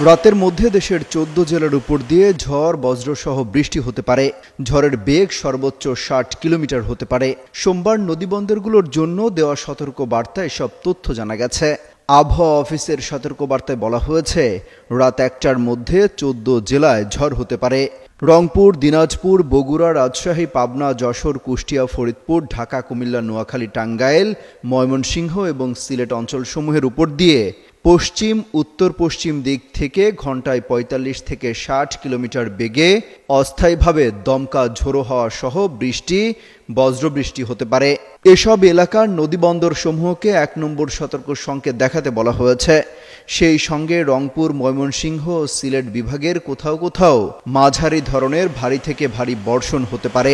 রাতের মধ্যে দেশের ১৪ জেলার উপর দিয়ে ঝড় বজ্রসহ বৃষ্টি হতে পারে। ঝড়ের বেগ সর্বোচ্চ ৬০ কিলোমিটার হতে পারে। সোমবার নদীবন্দরগুলোর জন্য দেওয়া সতর্ক বার্তায় এসব তথ্য জানা গেছে। আবহাওয়া অফিসের সতর্কবার্তায় বলা হয়েছে, রাত ১টার মধ্যে ১৪ জেলায় ঝড় হতে পারে। রংপুর, দিনাজপুর, বগুড়া, রাজশাহী, পাবনা, যশোর, কুষ্টিয়া, ফরিদপুর, ঢাকা, কুমিল্লা, নোয়াখালী, টাঙ্গাইল, ময়মনসিংহ এবং সিলেট অঞ্চলসমূহের উপর দিয়ে পশ্চিম উত্তর পশ্চিম দিক থেকে ঘন্টায় ৪৫ থেকে ৬০ কিলোমিটার বেগে অস্থায়ীভাবে দমকা ঝোড়ো হাওয়া সহ বৃষ্টি, বজ্রবৃষ্টি হতে পারে। এসব এলাকার নদীবন্দরসমূহকে ১ নম্বর সতর্ক সংকেত দেখাতে বলা হয়েছে। সেই সঙ্গে রংপুর, ময়মনসিংহ ও সিলেট বিভাগের কোথাও কোথাও মাঝারি ধরনের ভারী থেকে ভারী বর্ষণ হতে পারে।